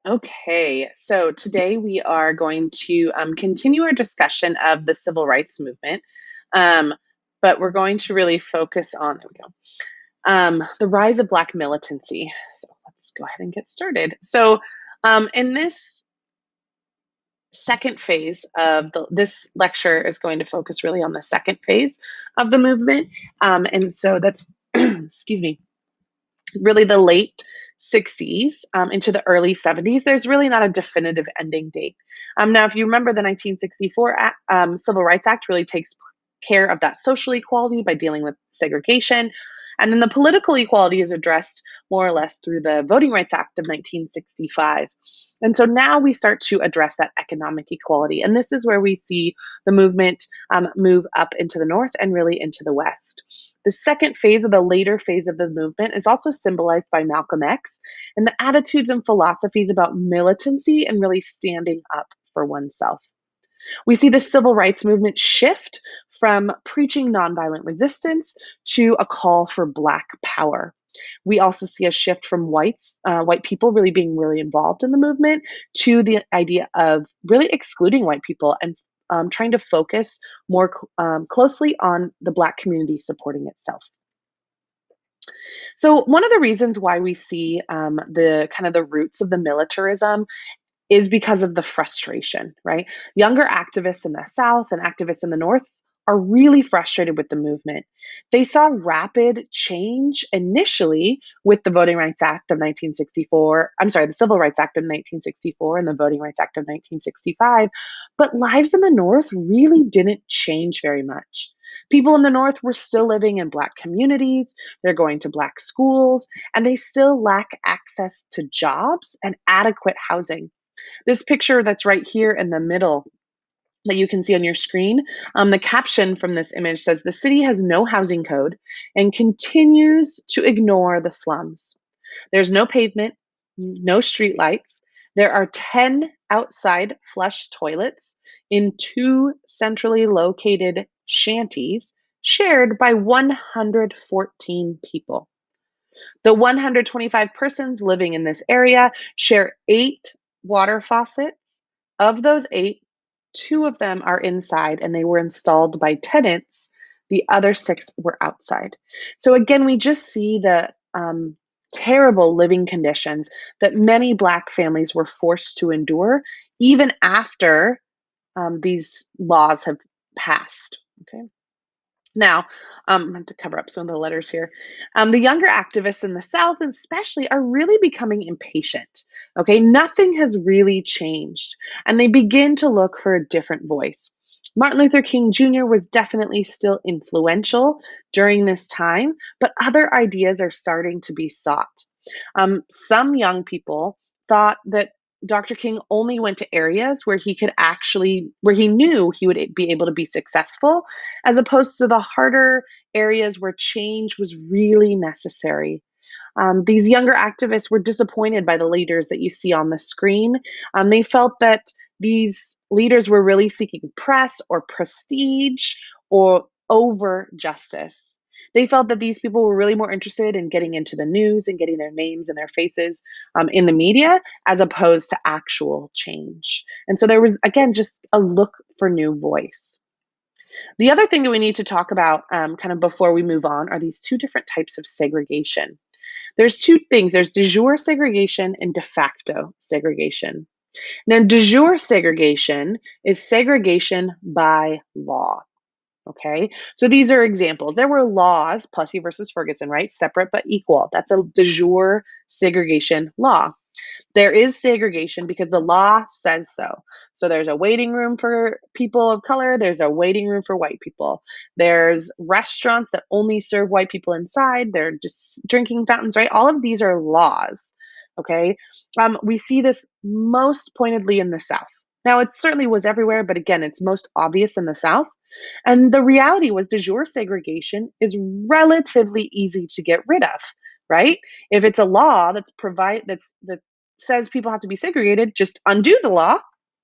Okay, so today we are going to continue our discussion of the civil rights movement, um, but we're going to really focus on, there we go, the rise of Black militancy. So let's go ahead and get started. So in this second phase of this lecture is going to focus really on the second phase of the movement, and so that's excuse me, really the late 60s into the early 70s. There's really not a definitive ending date. Now, if you remember, the 1964 Civil Rights Act really takes care of that social equality by dealing with segregation. And then the political equality is addressed more or less through the Voting Rights Act of 1965. And so now we start to address that economic equality. And this is where we see the movement move up into the North and really into the West. The second phase, or the later phase of the movement, is also symbolized by Malcolm X and the attitudes and philosophies about militancy and really standing up for oneself. We see the civil rights movement shift from preaching nonviolent resistance to a call for Black power. We also see a shift from white people really being really involved in the movement to the idea of really excluding white people and trying to focus more closely on the Black community supporting itself. So one of the reasons why we see the kind of the roots of the militarism is because of the frustration, right? Younger activists in the South and activists in the North are really frustrated with the movement. They saw rapid change initially with the Voting Rights Act of 1964. I'm sorry, the Civil Rights Act of 1964 and the Voting Rights Act of 1965. But lives in the North really didn't change very much. People in the North were still living in Black communities, they're going to Black schools, and they still lack access to jobs and adequate housing. This picture that's right here in the middle that you can see on your screen, the caption from this image says, "The city has no housing code and continues to ignore the slums." There's no pavement, no street lights. There are 10 outside flush toilets in two centrally located shanties shared by 114 people. The 125 persons living in this area share 8 water faucets. Of those 8, 2 of them are inside and they were installed by tenants. The other 6 were outside. So again, we just see the terrible living conditions that many Black families were forced to endure even after these laws have passed. Okay. Now, I have to cover up some of the letters here. The younger activists in the South, especially, are really becoming impatient. Okay, nothing has really changed, and they begin to look for a different voice. Martin Luther King Jr. was definitely still influential during this time, but other ideas are starting to be sought. Some young people thought that Dr. King only went to areas where where he knew he would be able to be successful, as opposed to the harder areas where change was really necessary. These younger activists were disappointed by the leaders that you see on the screen. They felt that these leaders were really seeking press or prestige or over justice. They felt that these people were really more interested in getting into the news and getting their names and their faces in the media as opposed to actual change. And so there was, again, just a look for new voice. The other thing that we need to talk about kind of before we move on are these two different types of segregation. There's two things. There's de jure segregation and de facto segregation. Now, de jure segregation is segregation by law. Okay, so these are examples. There were laws, Plessy versus Ferguson, right? Separate but equal. That's a de jure segregation law. There is segregation because the law says so. So there's a waiting room for people of color, there's a waiting room for white people. There's restaurants that only serve white people inside, they're just drinking fountains, right? All of these are laws. Okay. We see this most pointedly in the South. Now, it certainly was everywhere, but again, it's most obvious in the South. And the reality was de jure segregation is relatively easy to get rid of, right? If it's a law that says people have to be segregated, just undo the law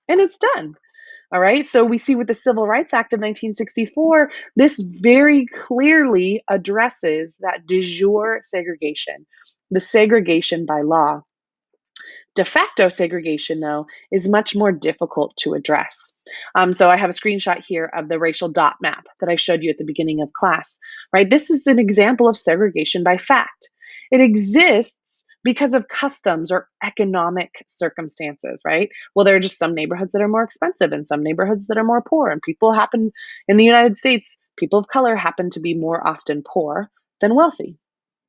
and it's done. All right. So we see with the Civil Rights Act of 1964, this very clearly addresses that de jure segregation, the segregation by law. De facto segregation, though, is much more difficult to address. So I have a screenshot here of the racial dot map that I showed you at the beginning of class, right? This is an example of segregation by fact. It exists because of customs or economic circumstances, right? Well, there are just some neighborhoods that are more expensive and some neighborhoods that are more poor. And people happen, in the United States, people of color happen to be more often poor than wealthy,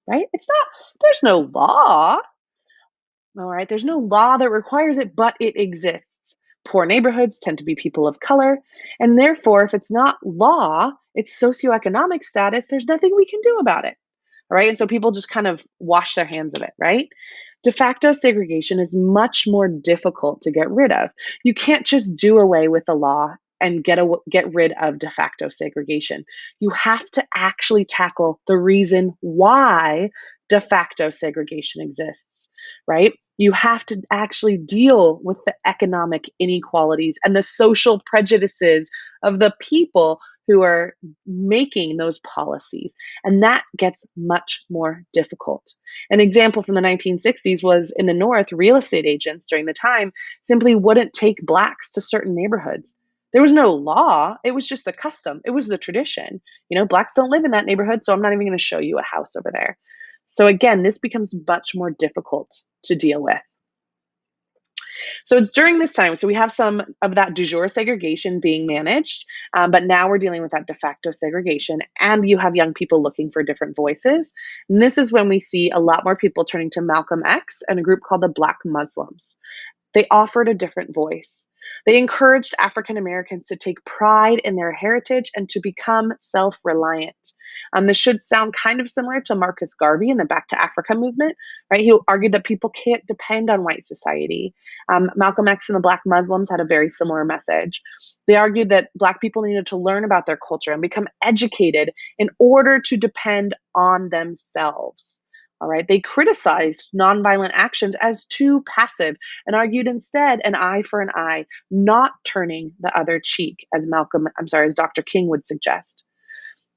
right? It's not, there's no law. All right, there's no law that requires it, but it exists. Poor neighborhoods tend to be people of color, and therefore, if it's not law, it's socioeconomic status, there's nothing we can do about it. All right, and so people just kind of wash their hands of it, right? De facto segregation is much more difficult to get rid of. You can't just do away with the law and get rid of de facto segregation. You have to actually tackle the reason why de facto segregation exists, right? You have to actually deal with the economic inequalities and the social prejudices of the people who are making those policies. And that gets much more difficult. An example from the 1960s was in the North, real estate agents during the time simply wouldn't take Blacks to certain neighborhoods. There was no law, it was just the custom, it was the tradition. Blacks don't live in that neighborhood, so I'm not even going to show you a house over there. So again, this becomes much more difficult to deal with. So it's during this time, so we have some of that du jour segregation being managed, but now we're dealing with that de facto segregation, and you have young people looking for different voices. And this is when we see a lot more people turning to Malcolm X and a group called the Black Muslims. They offered a different voice. They encouraged African Americans to take pride in their heritage and to become self-reliant. This should sound kind of similar to Marcus Garvey in the Back to Africa movement, right? He argued that people can't depend on white society. Malcolm X and the Black Muslims had a very similar message. They argued that Black people needed to learn about their culture and become educated in order to depend on themselves. All right. They criticized nonviolent actions as too passive and argued instead an eye for an eye, not turning the other cheek, as as Dr. King would suggest.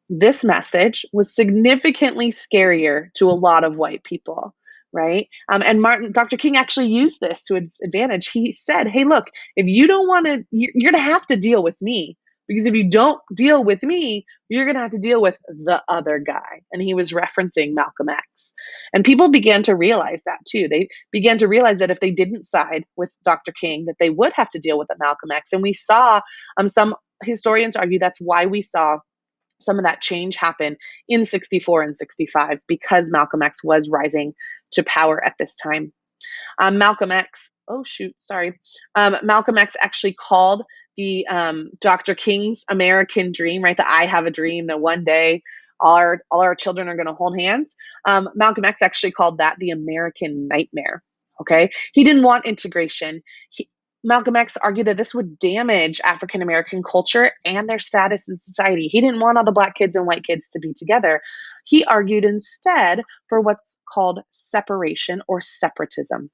This message was significantly scarier to a lot of white people, right? And Dr. King actually used this to his advantage. He said, hey, look, if you don't want to, you're going to have to deal with me. Because if you don't deal with me, you're going to have to deal with the other guy. And he was referencing Malcolm X. And people began to realize that too. They began to realize that if they didn't side with Dr. King, that they would have to deal with Malcolm X. And we saw some historians argue that's why we saw some of that change happen in 64 and 65 because Malcolm X was rising to power at this time. Malcolm X actually called the Dr. King's American dream, right? That I have a dream that one day all our children are going to hold hands. Malcolm X actually called that the American nightmare. Okay, he didn't want integration. Malcolm X argued that this would damage African American culture and their status in society. He didn't want all the Black kids and white kids to be together. He argued instead for what's called separation or separatism.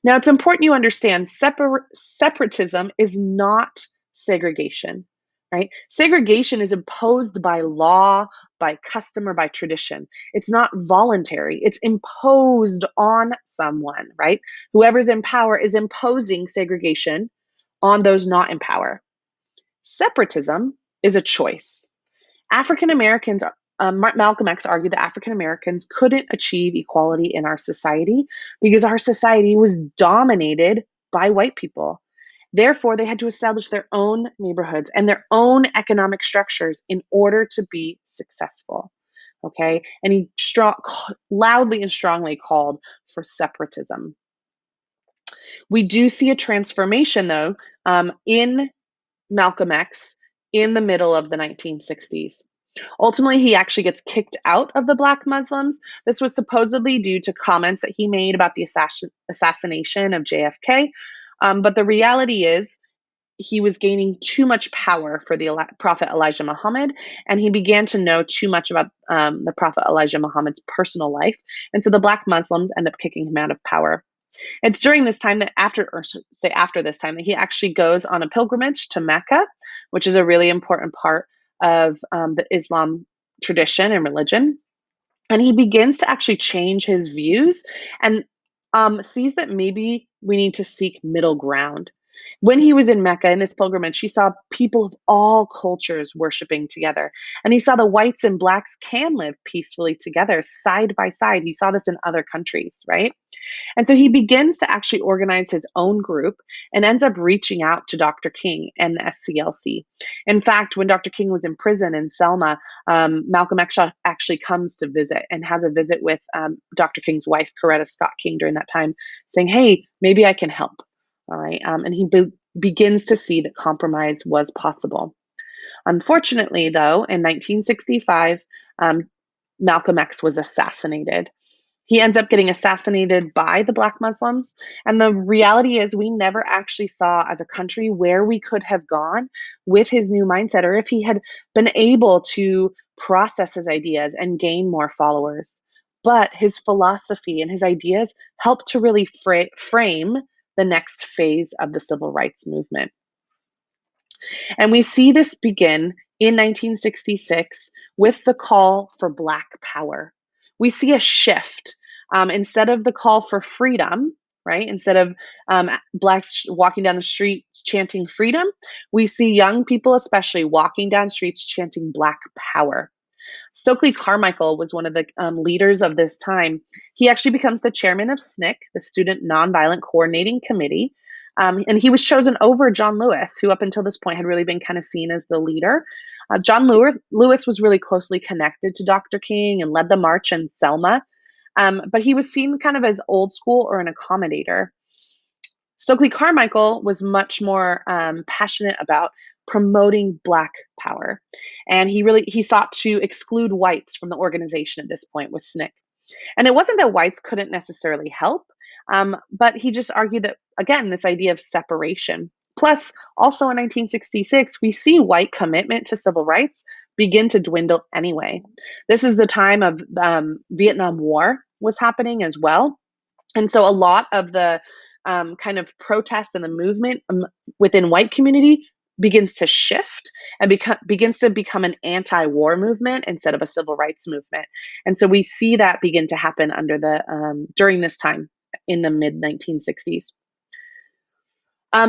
Now, it's important you understand separatism is not segregation, right? Segregation is imposed by law, by custom, or by tradition. It's not voluntary. It's imposed on someone, right? Whoever's in power is imposing segregation on those not in power. Separatism is a choice. African Americans, Malcolm X argued that African Americans couldn't achieve equality in our society because our society was dominated by white people. Therefore, they had to establish their own neighborhoods and their own economic structures in order to be successful. Okay, and he loudly and strongly called for separatism. We do see a transformation, though, in Malcolm X in the middle of the 1960s. Ultimately, he actually gets kicked out of the Black Muslims. This was supposedly due to comments that he made about the assassination of JFK. But the reality is, he was gaining too much power for the Prophet Elijah Muhammad, and he began to know too much about the Prophet Elijah Muhammad's personal life. And so the Black Muslims end up kicking him out of power. It's during this time that after this time that he actually goes on a pilgrimage to Mecca, which is a really important part of the Islam tradition and religion. And he begins to actually change his views. And sees that maybe we need to seek middle ground. When he was in Mecca in this pilgrimage, he saw people of all cultures worshiping together. And he saw the whites and blacks can live peacefully together side by side. He saw this in other countries, right? And so he begins to actually organize his own group and ends up reaching out to Dr. King and the SCLC. In fact, when Dr. King was in prison in Selma, Malcolm X actually comes to visit and has a visit with Dr. King's wife, Coretta Scott King, during that time, saying, "Hey, maybe I can help." All right. And he begins to see that compromise was possible. Unfortunately, though, in 1965, Malcolm X was assassinated. He ends up getting assassinated by the Black Muslims. And the reality is, we never actually saw as a country where we could have gone with his new mindset, or if he had been able to process his ideas and gain more followers. But his philosophy and his ideas helped to really frame the next phase of the civil rights movement. And we see this begin in 1966 with the call for Black power. We see a shift. Instead of the call for freedom, right? Instead of Blacks walking down the street chanting freedom, we see young people, especially, walking down streets chanting Black power. Stokely Carmichael was one of the leaders of this time. He actually becomes the chairman of SNCC, the Student Nonviolent Coordinating Committee. And he was chosen over John Lewis, who up until this point had really been kind of seen as the leader. John Lewis was really closely connected to Dr. King and led the march in Selma. But he was seen kind of as old school or an accommodator. Stokely Carmichael was much more passionate about promoting Black power, and he sought to exclude whites from the organization at this point with SNCC. And it wasn't that whites couldn't necessarily help, but he just argued that, again, this idea of separation. Plus, also in 1966, we see white commitment to civil rights begin to dwindle anyway. This is the time of Vietnam War was happening as well. And so a lot of the kind of protests and the movement within white community begins to shift and begins to become an anti-war movement instead of a civil rights movement. And so we see that begin to happen under the during this time in the mid 1960s.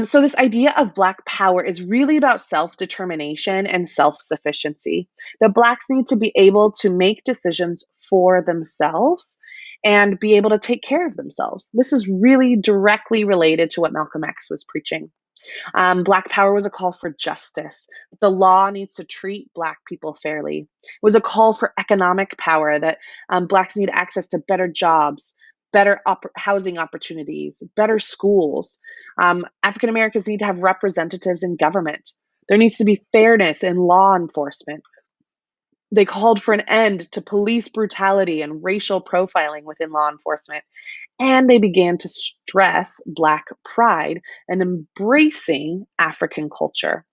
So this idea of Black power is really about self-determination and self-sufficiency. The Blacks need to be able to make decisions for themselves and be able to take care of themselves. This is really directly related to what Malcolm X was preaching. Black power was a call for justice. The law needs to treat Black people fairly. It was a call for economic power, that Blacks need access to better jobs, better housing opportunities, better schools. African Americans need to have representatives in government. There needs to be fairness in law enforcement. They called for an end to police brutality and racial profiling within law enforcement. And they began to stress Black pride and embracing African culture.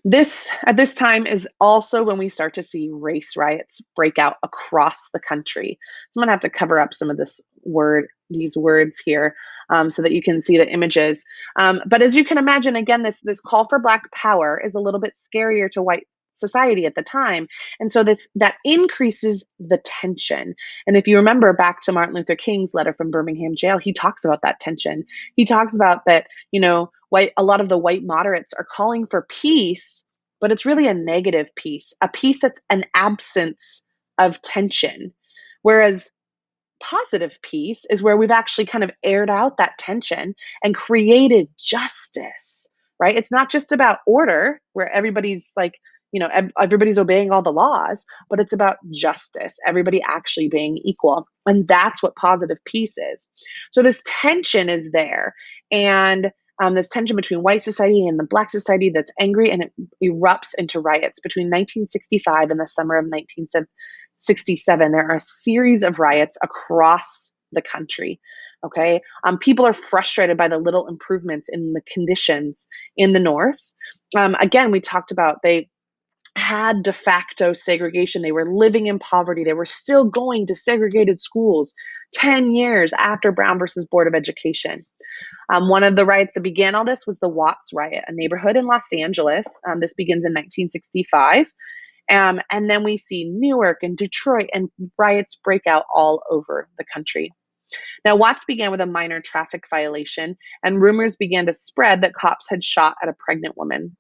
This, at this time, is also when we start to see race riots break out across the country. So I'm gonna have to cover up some of these words here, so that you can see the images. But as you can imagine, again, this call for Black power is a little bit scarier to white society at the time, and so that increases the tension. And if you remember back to Martin Luther King's letter from Birmingham jail, he talks about that tension. He talks about that, a lot of the white moderates are calling for peace, but it's really a negative peace, a peace that's an absence of tension. Whereas positive peace is where we've actually kind of aired out that tension and created justice, right? It's not just about order where everybody's like, everybody's obeying all the laws, but it's about justice, everybody actually being equal. And that's what positive peace is. So this tension is there. And this tension between white society and the Black society that's angry, and it erupts into riots between 1965 and the summer of 1967. There are a series of riots across the country. Okay. People are frustrated by the little improvements in the conditions in the North. Again, we talked about they had de facto segregation. They were living in poverty. They were still going to segregated schools 10 years after Brown versus Board of Education. One of the riots that began all this was the Watts riot, a neighborhood in Los Angeles. This begins in 1965. And then we see Newark and Detroit, and riots break out all over the country. Now, Watts began with a minor traffic violation, and rumors began to spread that cops had shot at a pregnant woman.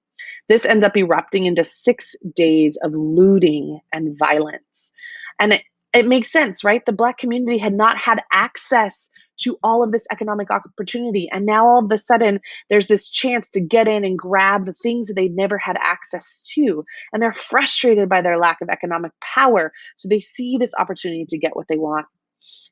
This ends up erupting into 6 days of looting and violence. And it makes sense, right? The Black community had not had access to all of this economic opportunity. And now all of a sudden, there's this chance to get in and grab the things that they'd never had access to. And they're frustrated by their lack of economic power. So they see this opportunity to get what they want.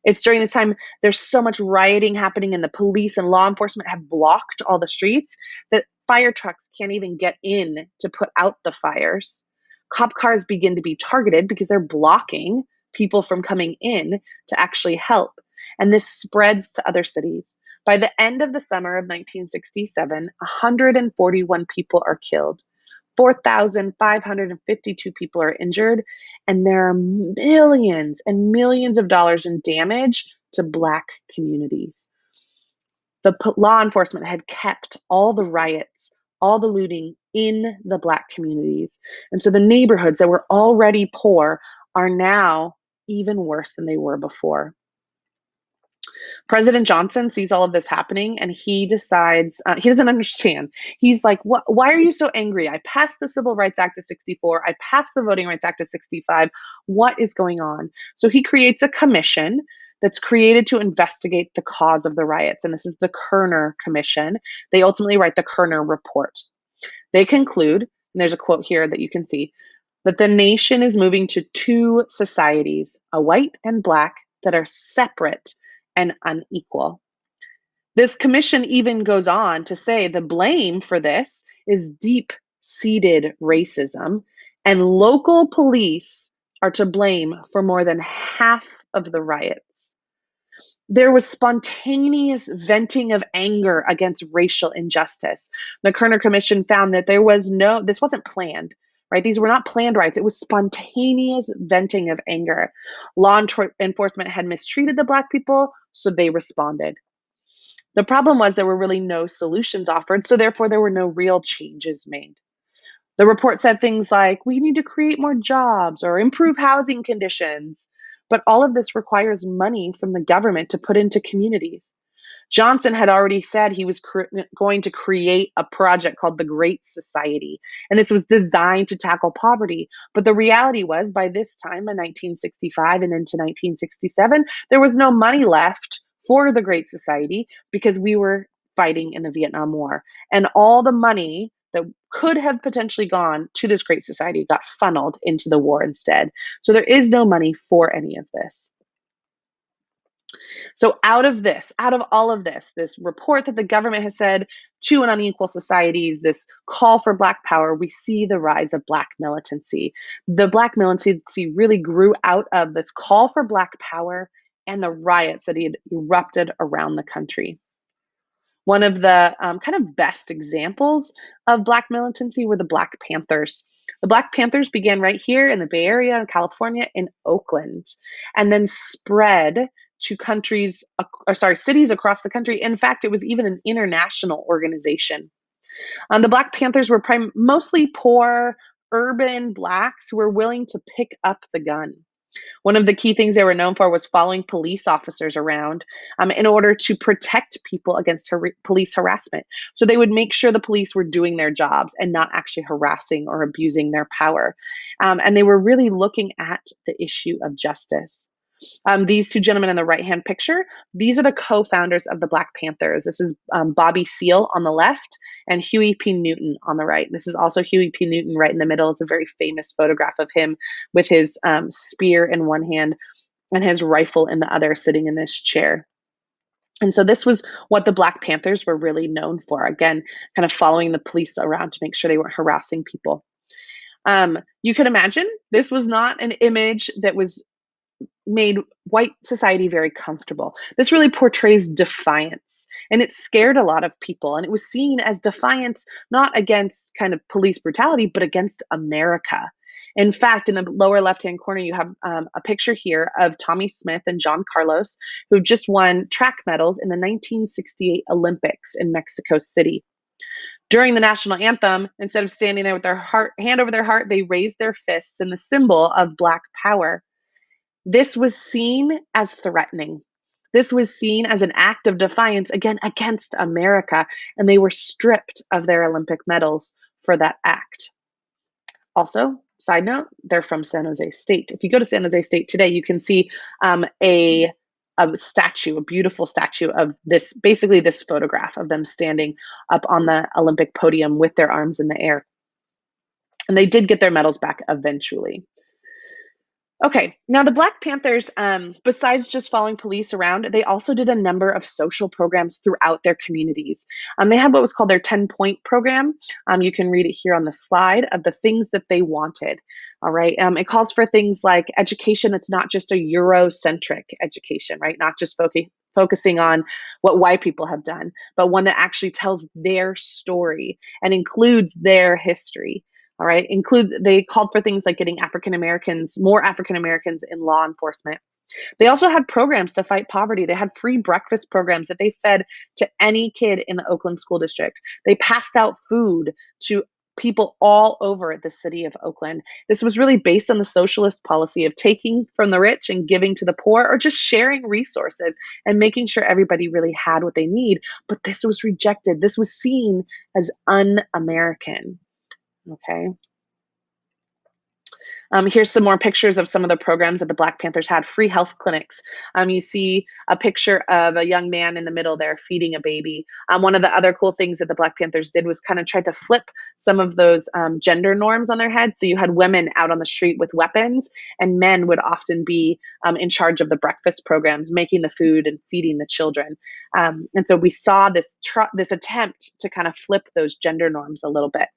It's during this time there's so much rioting happening, and the police and law enforcement have blocked all the streets that fire trucks can't even get in to put out the fires. Cop cars begin to be targeted because they're blocking people from coming in to actually help. And this spreads to other cities. By the end of the summer of 1967, 141 people are killed. 4,552 people are injured, and there are millions and millions of dollars in damage to Black communities. The law enforcement had kept all the riots, all the looting in the Black communities. And so the neighborhoods that were already poor are now even worse than they were before. President Johnson sees all of this happening, and he decides he doesn't understand. He's like, "What? Why are you so angry? I passed the Civil Rights Act of 64. I passed the Voting Rights Act of 65. What is going on?" So he creates a commission that's created to investigate the cause of the riots. And this is the Kerner Commission. They ultimately write the Kerner Report. They conclude, and there's a quote here that you can see, that the nation is moving to two societies, a white and Black, that are separate and unequal. This commission even goes on to say the blame for this is deep-seated racism, and local police are to blame for more than half of the riots. There was spontaneous venting of anger against racial injustice. The Kerner Commission found that this wasn't planned, right? These were not planned riots. It was spontaneous venting of anger. Law enforcement had mistreated the Black people, so they responded. The problem was there were really no solutions offered, so therefore there were no real changes made. The report said things like, we need to create more jobs or improve housing conditions. But all of this requires money from the government to put into communities. Johnson had already said he was going to create a project called the Great Society, and this was designed to tackle poverty. But the reality was, by this time in 1965 and into 1967, there was no money left for the Great Society because we were fighting in the Vietnam War. And all the money that could have potentially gone to this Great Society got funneled into the war instead. So there is no money for any of this. So out of all of this report that the government has said, two and unequal societies, this call for Black power, we see the rise of Black militancy. The Black militancy really grew out of this call for Black power and the riots that had erupted around the country. One of the kind of best examples of Black militancy were the Black Panthers. The Black Panthers began right here in the Bay Area in California, in Oakland, and then spread to cities across the country. In fact, it was even an international organization. The Black Panthers were mostly poor, urban Blacks who were willing to pick up the gun. One of the key things they were known for was following police officers around in order to protect people against police harassment. So they would make sure the police were doing their jobs and not actually harassing or abusing their power. And they were really looking at the issue of justice. These two gentlemen in the right-hand picture, these are the co-founders of the Black Panthers. This is Bobby Seale on the left and Huey P. Newton on the right. This is also Huey P. Newton right in the middle. It's a very famous photograph of him with his spear in one hand and his rifle in the other, sitting in this chair. And so this was what the Black Panthers were really known for. Again, kind of following the police around to make sure they weren't harassing people. You can imagine this was not an image that was made white society very comfortable. This really portrays defiance, and it scared a lot of people. And it was seen as defiance, not against kind of police brutality, but against America. In fact, in the lower left-hand corner, you have a picture here of Tommy Smith and John Carlos, who just won track medals in the 1968 Olympics in Mexico City. During the national anthem, instead of standing there with their hand over their heart, they raised their fists in the symbol of Black power. This was seen as threatening. This was seen as an act of defiance, again, against America, and they were stripped of their Olympic medals for that act. Also, side note, they're from San Jose State. If you go to San Jose State today, you can see a statue, a beautiful statue of this, basically this photograph of them standing up on the Olympic podium with their arms in the air. And they did get their medals back eventually. Okay, now the Black Panthers, besides just following police around, they also did a number of social programs throughout their communities. They had what was called their 10-point program. You can read it here on the slide of the things that they wanted. All right, it calls for things like education that's not just a Eurocentric education, right? Not just focusing on what white people have done, but one that actually tells their story and includes their history. All right, they called for things like getting more African Americans in law enforcement. They also had programs to fight poverty. They had free breakfast programs that they fed to any kid in the Oakland School District. They passed out food to people all over the city of Oakland. This was really based on the socialist policy of taking from the rich and giving to the poor, or just sharing resources and making sure everybody really had what they need. But this was rejected. This was seen as un-American. Okay. Here's some more pictures of some of the programs that the Black Panthers had. Free health clinics. You see a picture of a young man in the middle there feeding a baby. One of the other cool things that the Black Panthers did was kind of try to flip some of those gender norms on their head. So you had women out on the street with weapons, and men would often be in charge of the breakfast programs, making the food and feeding the children. And so we saw this attempt to kind of flip those gender norms a little bit.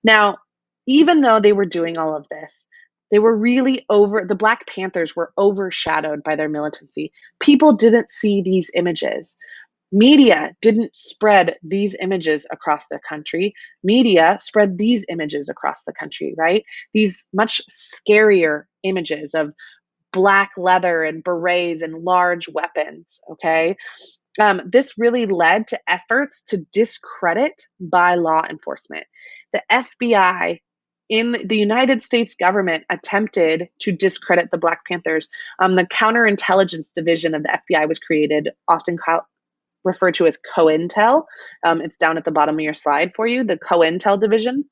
Now, even though they were doing all of this, the Black Panthers were overshadowed by their militancy. People didn't see these images. Media didn't spread these images across their country. Media spread these images across the country, right? These much scarier images of black leather and berets and large weapons, okay? This really led to efforts to discredit by law enforcement. The FBI in the United States government attempted to discredit the Black Panthers. The counterintelligence division of the FBI was created, often referred to as COINTEL. It's down at the bottom of your slide for you, the COINTEL division.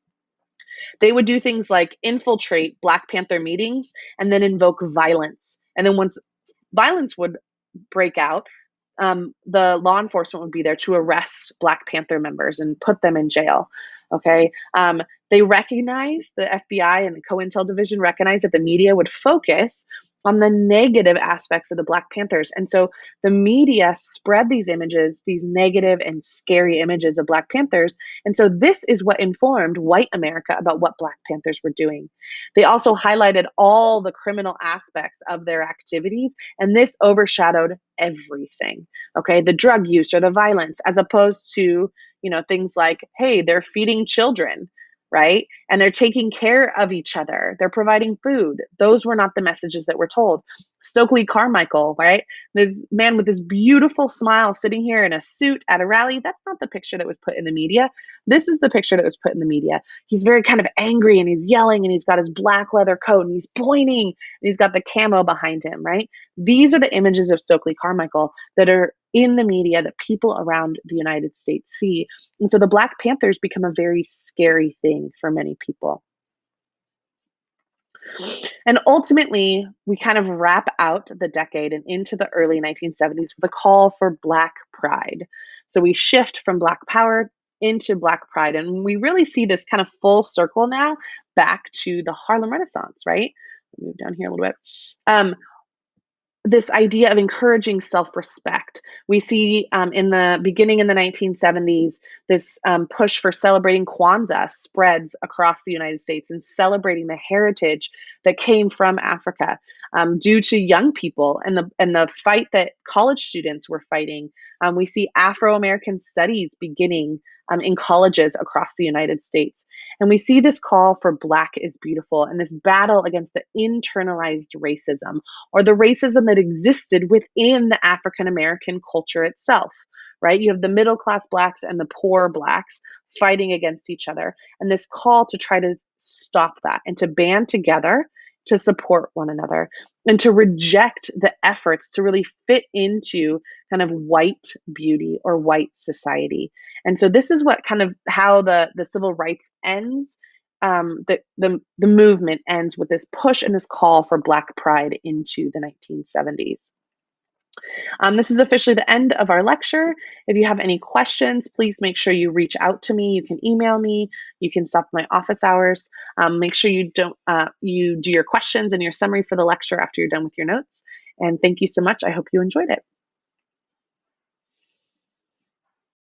They would do things like infiltrate Black Panther meetings and then invoke violence. And then once violence would break out, the law enforcement would be there to arrest Black Panther members and put them in jail. Okay. They recognized, the FBI and the COINTEL division recognized that the media would focus on the negative aspects of the Black Panthers. And so the media spread these images, these negative and scary images of Black Panthers. And so this is what informed white America about what Black Panthers were doing. They also highlighted all the criminal aspects of their activities, and this overshadowed everything. Okay, the drug use or the violence, as opposed to, things like, hey, they're feeding children, right? And they're taking care of each other. They're providing food. Those were not the messages that were told. Stokely Carmichael, right? This man with this beautiful smile sitting here in a suit at a rally. That's not the picture that was put in the media. This is the picture that was put in the media. He's very kind of angry and he's yelling and he's got his black leather coat and he's pointing and he's got the camo behind him, right? These are the images of Stokely Carmichael that are in the media that people around the United States see. And so the Black Panthers become a very scary thing for many people. And ultimately, we kind of wrap out the decade and into the early 1970s with a call for Black pride. So we shift from Black power into Black pride. And we really see this kind of full circle now back to the Harlem Renaissance, right? Move down here a little bit. This idea of encouraging self-respect. We see in the beginning in the 1970s, this push for celebrating Kwanzaa spreads across the United States and celebrating the heritage that came from Africa due to young people and the fight that college students were fighting. We see Afro-American studies beginning in colleges across the United States. And we see this call for Black is beautiful and this battle against the internalized racism, or the racism that existed within the African American culture itself, right? You have the middle class Blacks and the poor Blacks fighting against each other. And this call to try to stop that and to band together to support one another. and to reject the efforts to really fit into kind of white beauty or white society. And so this is what kind of how the civil rights ends. The movement ends with this push and this call for Black pride into the 1970s. This is officially the end of our lecture. If you have any questions, please make sure you reach out to me. You can email me. You can stop my office hours. Make sure you do your questions and your summary for the lecture after you're done with your notes. And thank you so much. I hope you enjoyed it.